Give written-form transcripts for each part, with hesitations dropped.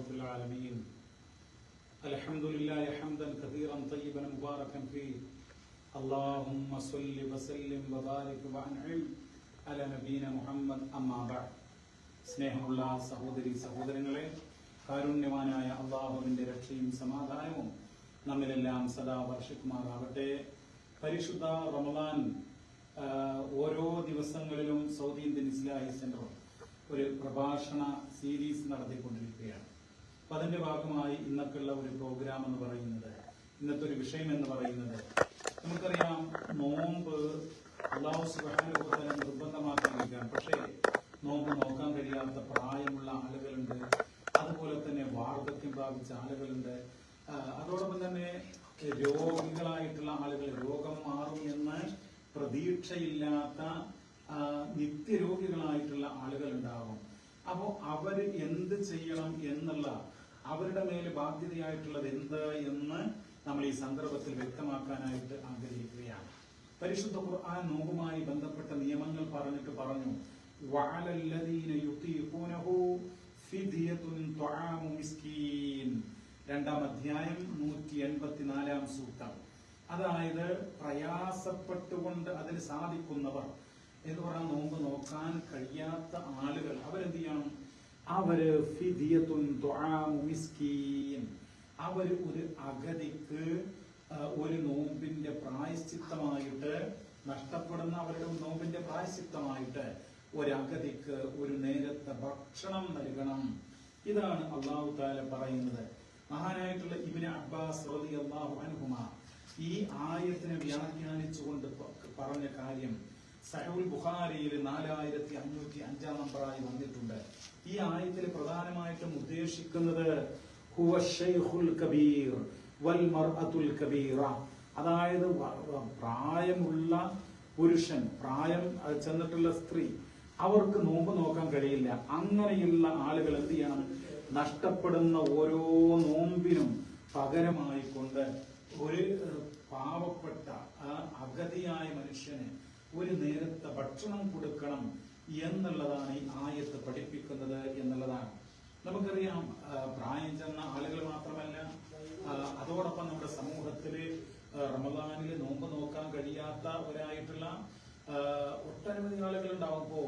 رب العالمين. الحمد لله حمدا كثيرا طيبا مباركا فيه. اللهم صل وسلم وبارك وانعم على نبينا മുഹമ്മദ്. അമ്മാ ബഅദ്. സ്നേഹമുള്ള സഹോദരി സഹോദരങ്ങളെ, കാരുണ്യവാനായ അല്ലാഹുവിന്റെ രക്ഷയും സമാധാനവും നമ്മിലെല്ലാം സദാ വർഷിക്കുമാറാവട്ടെ. പരിശുദ്ധ റമദാൻ ഓരോ ദിവസങ്ങളിലും സൗദി ഇന്ത്യൻ ഇസ്ലാഹി സെന്റർ ഒരു പ്രഭാഷണ സീരീസ് നടത്തിക്കൊണ്ടിരിക്കുകയാണ്. അപ്പൊ അതിന്റെ ഭാഗമായി ഇന്നൊക്കെയുള്ള ഒരു പ്രോഗ്രാം എന്ന് പറയുന്നത്, ഇന്നത്തെ ഒരു വിഷയം എന്ന് പറയുന്നത്, നമുക്കറിയാം നോമ്പ് അല്ലാഹു സുബ്ഹാനഹു വ തആല നിർബന്ധമാക്കിയിരിക്കുകയാണ്. പക്ഷേ നോമ്പ് നോക്കാൻ കഴിയാത്ത പ്രായമുള്ള ആളുകളുണ്ട്, അതുപോലെ തന്നെ വാർദ്ധക്യം പ്രാപിച്ച ആളുകളുണ്ട്, അതോടൊപ്പം തന്നെ രോഗികളായിട്ടുള്ള ആളുകൾ, രോഗം മാറും എന്ന് പ്രതീക്ഷയില്ലാത്ത നിത്യരോഗികളായിട്ടുള്ള ആളുകൾ ഉണ്ടാകും. അപ്പോൾ അവർ എന്ത് ചെയ്യണം എന്നുള്ള, അവരുടെ മേൽ ബാധ്യതയായിട്ടുള്ളത് എന്ത് എന്ന് നമ്മൾ ഈ സന്ദർഭത്തിൽ വ്യക്തമാക്കാനായിട്ട് ആഗ്രഹിക്കുകയാണ്. പരിശുദ്ധ ഖുർആൻ നോമ്പുമായി ബന്ധപ്പെട്ട നിയമങ്ങൾ പറഞ്ഞിട്ട് പറഞ്ഞു, വഅലല്ലദീന യുതീഖൂനഹു ഫിദ്യത്തുൻ തുആമു മിസ്കീൻ. 2-ാം അധ്യായം 184-ാം സൂക്തം. അതായത് പ്രയാസപ്പെട്ടുകൊണ്ട് അതിന് സാധിക്കുന്നവർ എന്ന് പറഞ്ഞാൽ നോമ്പ് നോക്കാൻ കഴിയാത്ത ആളുകൾ അവരെന്ത് ചെയ്യണം? അവര് ഫിദിയത്തുൻ തുആമു മിസ്കീൻ, അവര് ഒരു അഗതിക്ക് ഒരു നോമ്പിന്റെ പ്രായശ്ചിത്തമായിട്ട്, നഷ്ടപ്പെടുന്ന അവരുടെ നോമ്പിന്റെ പ്രായശ്ചിത്തമായിട്ട് ഒരു അഗതിക്ക് ഒരു നേരത്തെ ഭക്ഷണം നൽകണം. ഇതാണ് അല്ലാഹു തആല പറയുന്നത്. മഹാനായിട്ടുള്ള ഇബ്നു അബ്ബാസ് റളിയല്ലാഹു അൻഹുമാ ഈ ആയത്തിനെ വ്യാഖ്യാനിച്ചുകൊണ്ട് പറഞ്ഞ കാര്യം സഹീഹുൽ ബുഖാരിയിൽ 4505 നമ്പറായി വന്നിട്ടുണ്ട്. ഈ ആയത്തിൽ പ്രധാനമായിട്ടും ഉദ്ദേശിക്കുന്നത് ഹുവ ശൈഖുൽ കബീർ വൽ മർഅത്തുൽ കബീറ, അതായത് പ്രായമുള്ള പുരുഷൻ, പ്രായം ചെന്നിട്ടുള്ള സ്ത്രീ, അവർക്ക് നോമ്പ് നോക്കാൻ കഴിയില്ല. അങ്ങനെയുള്ള ആളുകൾ എന്ത് ചെയ്യണം? നഷ്ടപ്പെടുന്ന ഓരോ നോമ്പിനും പകരമായിക്കൊണ്ട് ഒരു പാവപ്പെട്ട അഗതിയായ മനുഷ്യന് ഒരു നേരത്തെ ഭക്ഷണം കൊടുക്കണം എന്നുള്ളതാണ് ഈ ആയത്ത് പഠിപ്പിക്കുന്നത് എന്നുള്ളതാണ്. നമുക്കറിയാം, പ്രായം ചെന്ന ആളുകൾ മാത്രമല്ല, അതോടൊപ്പം നമ്മുടെ സമൂഹത്തില് റമദാനിൽ നോമ്പ് നോക്കാൻ കഴിയാത്തവരായിട്ടുള്ള ഒട്ടനവധി ആളുകൾ ഉണ്ടാവുമ്പോ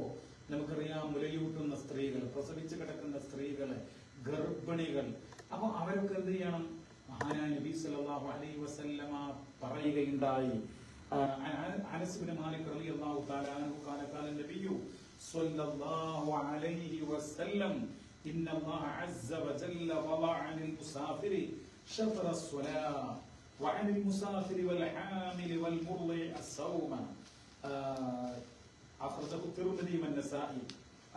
നമുക്കറിയാം, മുലയൂട്ടുന്ന സ്ത്രീകൾ, പ്രസവിച്ച് കിടക്കുന്ന സ്ത്രീകൾ, ഗർഭിണികൾ. അപ്പൊ അവരൊക്കെ എന്ത് ചെയ്യണം? മഹാനായ നബി സല്ലല്ലാഹു അലൈഹി വസല്ലമ പറയുകയുണ്ടായി, അനസ് ബിൻ മാലിക് റളിയല്ലാഹു തആല അൻഹു ഖാല നബിയു സ്വല്ലല്ലാഹു അലൈഹി വസല്ലം ഇന്നല്ലാഹ അസ്സ വജല്ല വദഅ അനിൽ മുസാഫിരി ശത്റ അസ്സലാ വഅനിൽ മുസാഫിരി വൽ ഹാമിൽ വൽ മുർളി അസ്സൗമ അഖ്റജഹു തിർമിദി വന്നസായി.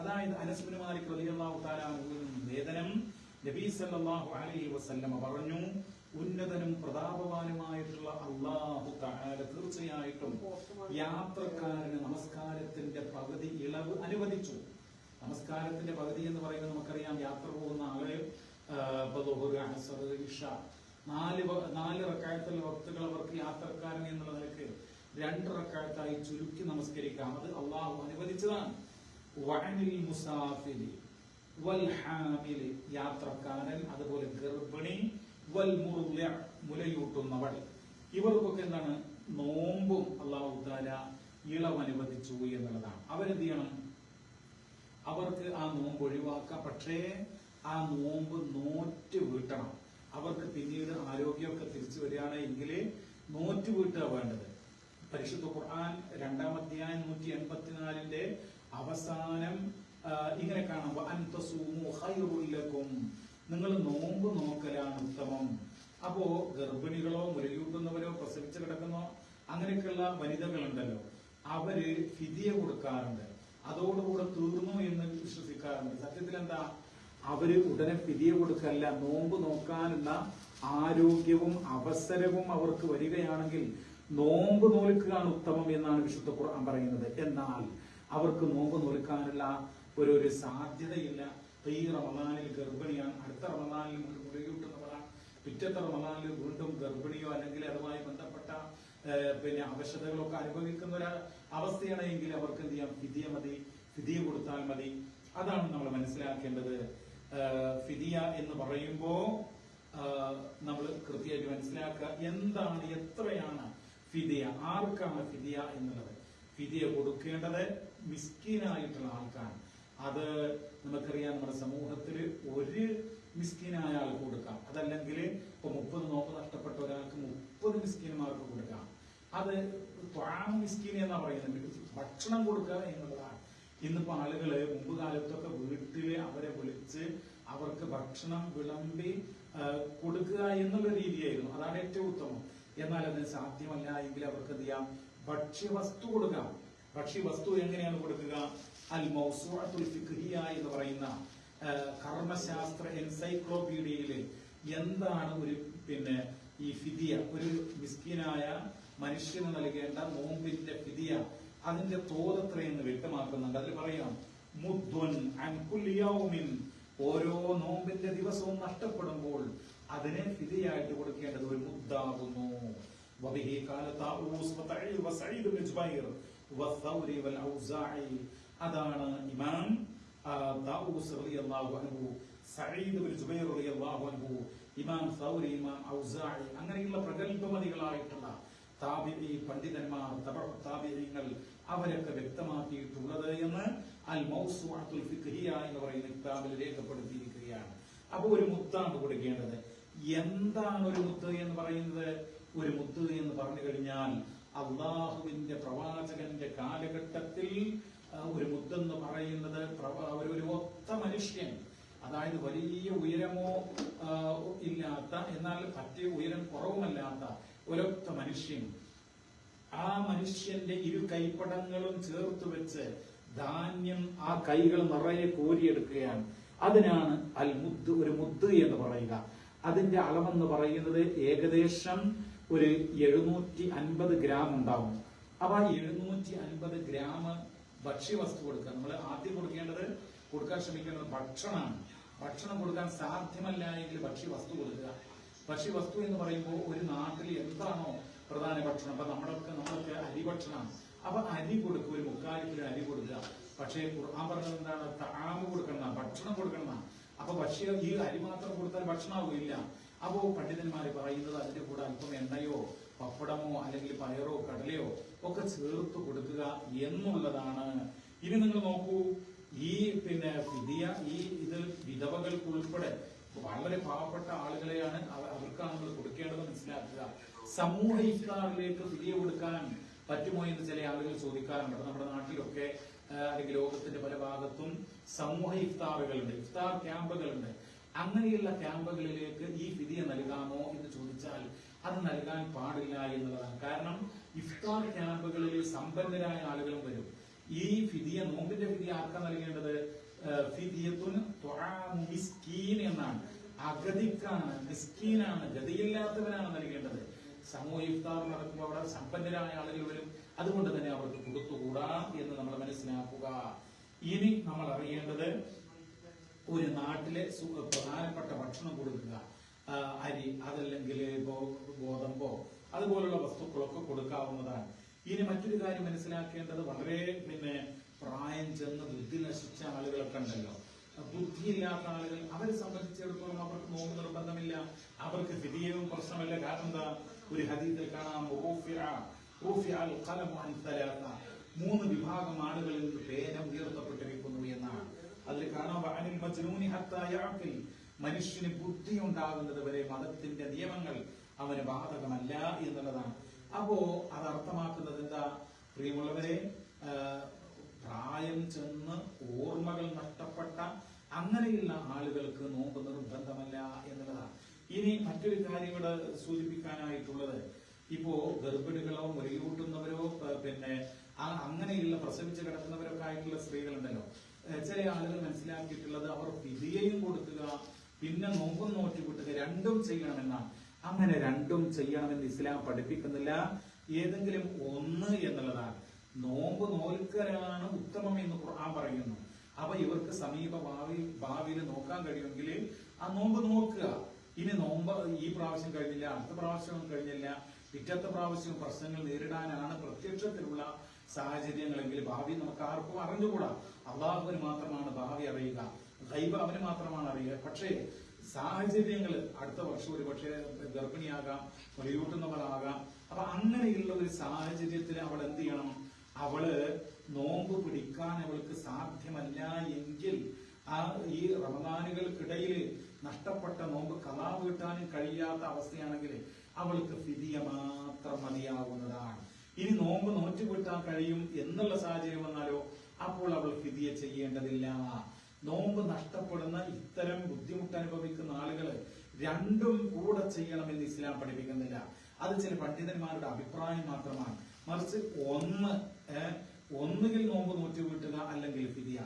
അതായത് അനസ് ബിൻ മാലിക് റളിയല്ലാഹു തആല അൻഹു വേദനം നബി സല്ലല്ലാഹു അലൈഹി വസല്ലമ പറഞ്ഞു, ഉന്നതനും പ്രതാപവാനുമായിട്ടുള്ള അല്ലാഹു തആല തീർച്ചയായിട്ടും യാത്രക്കാരന് നമസ്കാരത്തിന്റെ പകുതി ഇളവ് അനുവദിച്ചു. നമസ്കാരത്തിന്റെ പകുതി എന്ന് പറയുന്നത് നമുക്കറിയാം, യാത്ര പോകുന്ന ആള് നാല് റക്അത്തുള്ള വക്തുകൾ അവർക്ക് യാത്രക്കാരൻ എന്നുള്ള നിലക്ക് 2 റക്അത്തായി ചുരുക്കി നമസ്കരിക്കാം. അത് അല്ലാഹു അനുവദിച്ചതാണ്. വഅനിൽ മുസാഫിരി വൽ ഹാമിൽ, യാത്രക്കാരൻ, അതുപോലെ ഗർഭിണി, വൽ മുർളി, മുലയൂട്ടുന്നവൾ, ഇവർക്കൊക്കെ എന്താണ്? നോമ്പും അല്ലാഹു തആല ഇളവ് അനുവദിച്ചു എന്നുള്ളതാണ്. അവരെന്ത് ചെയ്യണം? അവർക്ക് ആ നോമ്പ് ഒഴിവാക്കാം. പക്ഷേ ആ നോമ്പ് നോറ്റ് വീട്ടണം. അവർക്ക് പിന്നീട് ആരോഗ്യമൊക്കെ തിരിച്ചു വരികയാണ് എങ്കിൽ നോറ്റ് വീട്ടുക വേണ്ടത്. പരിശുദ്ധ ഖുർആൻ 2-ാം അധ്യായം 184-ന്റെ അവസാനം ഇങ്ങനെ കാണാം, വഅൻതസൂമു ഖൈറുൽ ലക്കും, നിങ്ങൾ നോമ്പ് നോക്കലാണ് ഉത്തമം. അപ്പോ ഗർഭിണികളോ മുലയൂട്ടുന്നവരോ പ്രസവിച്ച് കിടക്കുന്നോ അങ്ങനെയൊക്കെയുള്ള വനിതകളുണ്ടല്ലോ, അവര് ഫിദിയ കൊടുക്കാറുണ്ട്. അതോടുകൂടെ തീർന്നു എന്ന് വിശ്വസിക്കാറുണ്ട്. സത്യത്തിൽ എന്താ? അവര് ഉടനെ ഫിദിയ കൊടുക്കല്ല, നോമ്പ് നോക്കാനുള്ള ആരോഗ്യവും അവസരവും അവർക്ക് വരികയാണെങ്കിൽ നോമ്പ് നോൽക്കുകയാണ് ഉത്തമം എന്നാണ് വിശുദ്ധ ഖുർആൻ പറയുന്നത്. എന്നാൽ അവർക്ക് നോമ്പ് നോൽക്കാനുള്ള ഒരു സാധ്യതയില്ല. ഈ റമദാനിൽ ഗർഭിണിയാണ്, അടുത്ത റമദാനിൽ മുലയൂട്ടുന്നവരാണ്, പിറ്റത്തെ റമദാനിൽ വീണ്ടും ഗർഭിണിയോ അല്ലെങ്കിൽ അതുമായി ബന്ധപ്പെട്ട അവശതകളൊക്കെ അനുഭവിക്കുന്ന ഒരു അവസ്ഥയാണ് എങ്കിൽ അവർക്ക് എന്ത് ചെയ്യാം? ഫിദിയ മതി, ഫിദിയ കൊടുത്താൽ മതി. അതാണ് നമ്മൾ മനസ്സിലാക്കേണ്ടത്. ഫിദിയ എന്ന് പറയുമ്പോൾ നമ്മൾ കൃത്യമായിട്ട് മനസ്സിലാക്കുക എന്താണ്, എത്രയാണ് ഫിദിയ, ആർക്കാണ് ഫിദിയ എന്നുള്ളത്. ഫിദിയ കൊടുക്കേണ്ടത് മിസ്കീനായിട്ടുള്ള ആൾക്കാണ്. അത് നമുക്കറിയാം, നമ്മുടെ സമൂഹത്തിൽ ഒരു മിസ്കീനായ ആൾക്ക് കൊടുക്കാം. അതല്ലെങ്കിൽ ഇപ്പൊ 30 നോമ്പ് നഷ്ടപ്പെട്ട ഒരാൾക്ക് 30 മിസ്കീന്മാർക്ക് കൊടുക്കാം. അത് മിസ്കീൻ എന്നാ പറയുന്നത്, ഭക്ഷണം കൊടുക്കുക എന്നുള്ളതാണ്. ഇന്നിപ്പോ ആളുകള് മുമ്പ് കാലത്തൊക്കെ വീട്ടില് അവരെ വിളിച്ച് അവർക്ക് ഭക്ഷണം വിളമ്പി കൊടുക്കുക എന്നുള്ള രീതിയായിരുന്നു. അതാണ് ഏറ്റവും ഉത്തമം. എന്നാൽ അതിന് സാധ്യമല്ല എങ്കിൽ അവർക്ക് എന്ത് ചെയ്യാം, ഭക്ഷ്യവസ്തു കൊടുക്കാം. ഭക്ഷ്യവസ്തു എങ്ങനെയാണ് കൊടുക്കുക? അൽ മൗസൂഅത്തുൽ ഫിഖ്ഹിയ എന്ന് പറയുന്ന കർമ്മശാസ്ത്ര എൻസൈക്ലോപീഡിയയിൽ എന്താണ് ഒരു ഈ ഫിദിയ, ഒരു മിസ്കീനായ മനുഷ്യന് നൽകേണ്ട നോമ്പിന്റെ ഫിദിയ, അതിന്റെ തോതെത്രയെന്ന് വ്യക്തമാക്കുന്നുണ്ട്. അതിൽ പറയാം, മുദ്ദുൻ അൻ കുല്ലി യൗമിൻ, ഓരോ നോമ്പിന്റെ ദിവസവും നഷ്ടപ്പെടുമ്പോൾ അതിനെ ഫിദിയായിട്ട് കൊടുക്കേണ്ടത് ഒരു മുദ്ദാകുന്നു. വബിഹി ഖാല തഊസ് വസഈദ് ഇബ്നു ജുബൈർ വസൗരി വൽ ഔസാഇ. അതാണ് ഇമാം തഊസ് റളിയല്ലാഹു അൻഹു, സഈദ് ഇബ്നു ജുബൈർ റളിയല്ലാഹു അൻഹു, ഇമാം സൗരി, ഇമാം ഔസാഇ, അങ്ങനെയുള്ള പ്രഗൽഭമതികളായിട്ടുള്ള താബിഈ പണ്ഡിതന്മാർ, താബിഈങ്ങൾ അവരൊക്കെ വ്യക്തമാക്കിയിട്ടുള്ളത് എന്ന് അൽ മൗസൂഅത്തുൽ ഫിഖ്ഹിയ എന്ന് പറയുന്ന കിതാബിൽ രേഖപ്പെടുത്തിയിരിക്കുകയാണ്. അപ്പൊ ഒരു മുത്താണ് കൊടുക്കേണ്ടത്. എന്താണ് ഒരു മുത്ത് എന്ന് പറയുന്നത്? ഒരു മുത്ത് എന്ന് പറഞ്ഞു കഴിഞ്ഞാൽ അള്ളാഹുവിന്റെ പ്രവാചകന്റെ കാലഘട്ടത്തിൽ ഒരു മുത്തെന്ന് പറയുന്നത് ഒരു ഒത്ത മനുഷ്യൻ, അതായത് വലിയ ഉയരമോ ഇല്ലാത്ത, എന്നാൽ മറ്റേ ഉയരം കുറവുമല്ലാത്ത ഒരൊത്ത മനുഷ്യൻ. ആ മനുഷ്യന്റെ ഇരു കൈപ്പടങ്ങളും ചേർത്ത് വെച്ച് ധാന്യം ആ കൈകൾ നിറയെ കോരിയെടുക്കുകയാണ്. അതിനാണ് അൽ മുദ്, ഒരു മുദ് എന്ന് പറയുക. അതിന്റെ അളവെന്ന് പറയുന്നത് ഏകദേശം ഒരു 750 ഗ്രാം ഉണ്ടാവും. അപ്പൊ 750 ഗ്രാം ഭക്ഷ്യവസ്തു കൊടുക്കുക. നമ്മൾ ആദ്യം കൊടുക്കാൻ ശ്രമിക്കേണ്ടത് ഭക്ഷണമാണ്. ഭക്ഷണം കൊടുക്കാൻ സാധ്യമല്ല എങ്കിൽ ഭക്ഷ്യവസ്തു കൊടുക്കുക. ഭക്ഷ്യവസ്തു എന്ന് പറയുമ്പോൾ ഒരു നാട്ടിൽ എന്താണോ പ്രധാന ഭക്ഷണം, അപ്പൊ നമ്മളൊക്കെ അരി ഭക്ഷണമാണ്. അപ്പൊ അരി കൊടുക്കുക, ഒരു 3/4 കിലോ അരി കൊടുക്കുക. പക്ഷേ ഖുർആൻ പറഞ്ഞത് എന്താണ്? തആമ് കൊടുക്കണം, ഭക്ഷണം കൊടുക്കണം. അപ്പൊ ഈ അരി മാത്രം കൊടുത്താൽ ഭക്ഷണമാകില്ല. അപ്പോ പണ്ഡിതന്മാര് പറയുന്നത് അതിന്റെ കൂടെ അല്പം എണ്ണയോ പപ്പടമോ അല്ലെങ്കിൽ പയറോ കടലയോ ഒക്കെ ചേർത്ത് കൊടുക്കുക എന്നുള്ളതാണ്. ഇനി നിങ്ങൾ നോക്കൂ, ഈ ഫിദിയ, ഇത് വിധവകൾക്ക് ഉൾപ്പെടെ വളരെ പാവപ്പെട്ട ആളുകളെയാണ്, അവർക്കാണ് നമ്മൾ കൊടുക്കേണ്ടത് മനസ്സിലാക്കുക. സമൂഹ ഇഫ്താറിലേക്ക് ഫിദിയ കൊടുക്കാൻ പറ്റുമോ എന്ന് ചില ആളുകൾ ചോദിക്കാറുണ്ട്. നമ്മുടെ നാട്ടിലൊക്കെ അല്ലെങ്കിൽ ലോകത്തിന്റെ പല ഭാഗത്തും സമൂഹ ഇഫ്താറുകളുണ്ട്, ഇഫ്താർ ക്യാമ്പുകളുണ്ട്. അങ്ങനെയുള്ള ക്യാമ്പുകളിലേക്ക് ഈ ഫിദിയ നൽകാമോ എന്ന് ചോദിച്ചാൽ അത് നൽകാൻ പാടില്ല എന്നുള്ളതാണ്. കാരണം ഇഫ്താർ ക്യാമ്പുകളിൽ സമ്പന്നരായ ആളുകളും വരും. ഈ ഫിദിയ, നോമ്പിന്റെ ഫിദിയ ആർക്കാ നൽകേണ്ടത്? ഫിദിയത്തുൻ തുആമു മിസ്കീൻ എന്നാണ്. അഗതിക്കാണ്, മിസ്കീനാണ്, ഗതിയില്ലാത്തവനാണ് നൽകേണ്ടത്. സമൂഹ ഇഫ്താർ നടക്കുമ്പോൾ അവിടെ സമ്പന്നരായ ആളുകൾ വരും. അതുകൊണ്ട് തന്നെ അവർക്ക് കൊടുത്തുകൂടാ എന്ന് നമ്മൾ മനസ്സിലാക്കുക. ഇനി നമ്മൾ അറിയേണ്ടത്, ഒരു നാട്ടിലെ പ്രധാനപ്പെട്ട ഭക്ഷണം കൊടുക്കുക, അരി, അതല്ലെങ്കിൽ ഗോതമ്പോ അതുപോലുള്ള വസ്തുക്കളൊക്കെ കൊടുക്കാവുന്നതാണ്. ഇനി മറ്റൊരു കാര്യം മനസ്സിലാക്കേണ്ടത്, വളരെ പ്രായം ചെന്ന് ബുദ്ധി നശിച്ച ആളുകളൊക്കെ ഉണ്ടല്ലോ, ബുദ്ധിയില്ലാത്ത ആളുകൾ, അവരെ സംബന്ധിച്ചിടത്തോളം അവർക്ക് നോമ്പ് നിർബന്ധമില്ല, അവർക്ക് ഫിദിയയും പ്രശ്നമല്ല. കാരണം എന്താ? ഒരു ഹദീസിൽ കാണാം, 3 വിഭാഗം ആളുകളിൽ നിന്ന് പേന ഉയർത്തപ്പെട്ടിരിക്കുന്നു എന്നാണ്. അതിൽ കാണാം, മനുഷ്യന് ബുദ്ധി ഉണ്ടാകുന്നത് വരെ മതത്തിന്റെ നിയമങ്ങൾ അവന് ബാധകമല്ല എന്നുള്ളതാണ്. അപ്പോ അത് അർത്ഥമാക്കുന്നത് എന്താ? പ്രിയമുള്ളവരെ, പ്രായം ചെന്ന് ഓർമ്മകൾ നഷ്ടപ്പെട്ട അങ്ങനെയുള്ള ആളുകൾക്ക് നോമ്പ് നിർബന്ധമല്ല എന്നുള്ളതാണ്. ഇനി മറ്റൊരു കാര്യം ഇവിടെ സൂചിപ്പിക്കാനായിട്ടുള്ളത്, ഇപ്പോ ഗർഭിണികളോ മുലയൂട്ടുന്നവരോ അങ്ങനെയുള്ള പ്രസവിച്ച് കിടക്കുന്നവരൊക്കെ ആയിട്ടുള്ള സ്ത്രീകളുണ്ടല്ലോ, ചില ആളുകൾ മനസ്സിലാക്കിയിട്ടുള്ളത് അവർ ഫിദിയയും കൊടുക്കുക പിന്നെ നോമ്പും നോറ്റി വിട്ടുക, രണ്ടും ചെയ്യണമെന്നാണ്. അങ്ങനെ രണ്ടും ചെയ്യണമെന്ന് ഇസ്ലാം പഠിപ്പിക്കുന്നില്ല. ഏതെങ്കിലും ഒന്ന് എന്നുള്ളതാണ്. നോമ്പ് നോൽക്കലാണ് ഉത്തമം എന്ന് ഖുർആൻ പറയുന്നു. അപ്പൊ ഇവർക്ക് സമീപ ഭാവിയിൽ നോക്കാൻ കഴിയുമെങ്കിൽ ആ നോമ്പ് നോക്കുക. ഇനി നോമ്പ് ഈ പ്രാവശ്യം കഴിഞ്ഞില്ല, അടുത്ത പ്രാവശ്യം കഴിഞ്ഞില്ല, പിറ്റത്തെ പ്രാവശ്യം പ്രശ്നങ്ങൾ നേരിടാനാണ് പ്രത്യക്ഷത്തിലുള്ള സാഹചര്യങ്ങളെങ്കിൽ ഭാവി നമുക്ക് ആർക്കും അറിഞ്ഞുകൂടാ. അള്ളാഹുവിന് മാത്രമാണ് ഭാവി അറിയുക. ഗൈബ് അവന് മാത്രമാണ് അറിയുക. പക്ഷേ സാഹചര്യങ്ങൾ അടുത്ത വർഷം ഒരു പക്ഷേ ഗർഭിണിയാകാം, മുലയൂട്ടുന്നവളാകാം. അപ്പൊ അങ്ങനെയുള്ള ഒരു സാഹചര്യത്തിൽ അവൾ എന്ത് ചെയ്യണം? അവള് നോമ്പ് പിടിക്കാൻ അവൾക്ക് സാധ്യമല്ല എങ്കിൽ ഈ റമദാനുകൾക്കിടയിൽ നഷ്ടപ്പെട്ട നോമ്പ് ഖളാ വീട്ടാനും കഴിയാത്ത അവസ്ഥയാണെങ്കിൽ അവൾക്ക് ഫിദിയ മാത്രം മതിയാവുന്നതാണ്. ഇനി നോമ്പ് നോറ്റ് വീട്ടാൻ കഴിയും എന്നുള്ള സാഹചര്യം വന്നാലോ അപ്പോൾ അവൾ ഫിദിയ ചെയ്യേണ്ടതില്ല. നോമ്പ് നഷ്ടപ്പെടുന്ന ഇത്തരം ബുദ്ധിമുട്ട് അനുഭവിക്കുന്ന ആളുകൾ രണ്ടും കൂടെ ചെയ്യണമെന്ന് ഇസ്ലാം പഠിപ്പിക്കുന്നില്ല. അത് ചില പണ്ഡിതന്മാരുടെ അഭിപ്രായം മാത്രമാണ്. മറിച്ച് ഒന്നുകിൽ നോമ്പ് നോറ്റ് വീട്ടുക അല്ലെങ്കിൽ ഫിദിയ,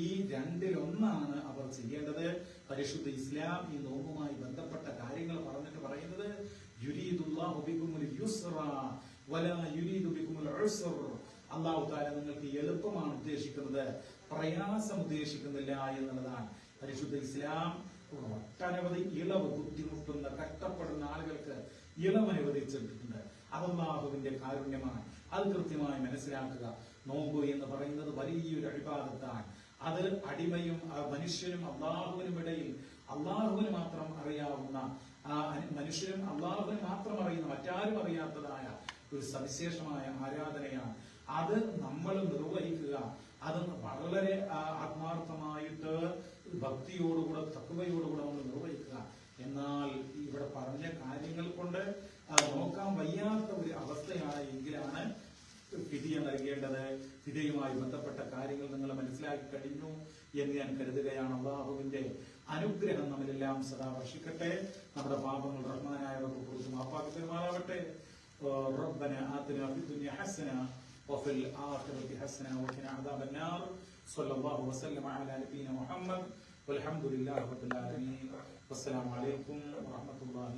ഈ രണ്ടിലൊന്നാണ് അവർ ചെയ്യേണ്ടത്. പരിശുദ്ധ ഇസ്ലാം ഈ നോമ്പുമായി ബന്ധപ്പെട്ട കാര്യങ്ങൾ പറഞ്ഞിട്ട് പറയുന്നത് യുരീദുല്ലാഹു ബികുമുൽ യുസ്റ വലാ യുരീദു ബികുമുൽ ഉസ്ർ. അല്ലാഹു തആല നിങ്ങൾക്ക് എളുപ്പമാണ് ഉദ്ദേശിക്കുന്നത്, പ്രയാസം ഉദ്ദേശിക്കുന്നില്ല എന്നുള്ളതാണ്. പരിശുദ്ധ ഇസ്ലാം ഒട്ടനവധി ഇളവ്, ബുദ്ധിമുട്ടുന്ന കഷ്ടപ്പെടുന്ന ആളുകൾക്ക് ഇളവ് അനുവദിച്ചിട്ടുണ്ട്. അത് അല്ലാഹുവിന്റെ കാരുണ്യമാണ്. അത് കൃത്യമായി മനസ്സിലാക്കുക. നോമ്പ് എന്ന് പറയുന്നത് വലിയൊരു ഇബാദത്താണ്. അത് അടിമയും മനുഷ്യനും അള്ളാഹുവിനും ഇടയിൽ അള്ളാഹുവിന് മാത്രം അറിയാവുന്ന, മനുഷ്യനും അള്ളാഹുവിന് മാത്രം അറിയുന്ന, മറ്റാരും അറിയാത്തതായ ഒരു സവിശേഷമായ ആരാധനയാണ്. അത് നമ്മൾ നിർവഹിക്കുക. അത് വളരെ ആത്മാർത്ഥമായിട്ട് ഭക്തിയോടുകൂടെ തഖ്വയോടുകൂടെ നമ്മൾ നിർവഹിക്കുക. എന്നാൽ ഇവിടെ പറഞ്ഞ കാര്യങ്ങൾ കൊണ്ട് നോക്കാൻ വയ്യാത്ത ഒരു അവസ്ഥയാണ് എങ്കിലാണ് ഫിദിയ നൽകേണ്ടത്. ഫിദിയയുമായി ബന്ധപ്പെട്ട കാര്യങ്ങൾ നിങ്ങൾ മനസ്സിലാക്കി കഴിഞ്ഞു എന്ന് ഞാൻ കരുതുകയാണ്. അല്ലാഹുവിന്റെ അനുഗ്രഹം നമ്മിലെല്ലാം സദാ വർഷിക്കട്ടെ. നമ്മുടെ പാപങ്ങൾ റഹ്മാനായ റബ്ബ് മാപ്പാക്കി പെരുമാറാവട്ടെ. റബ്ബന ആതിനാ ഫിദ്ദുനിയ ഹസന വഫിൽ ആഖിറതി ഹസന വഖിനാ അദാബന്നാർ. സ്വല്ലല്ലാഹു വസല്ലമ അലാ നബിയിന മുഹമ്മദ് വൽഹംദുലില്ലാഹി റബ്ബിൽ ആലമീൻ. വസ്സലാമു അലൈക്കും വറഹ്മത്തുള്ളാഹി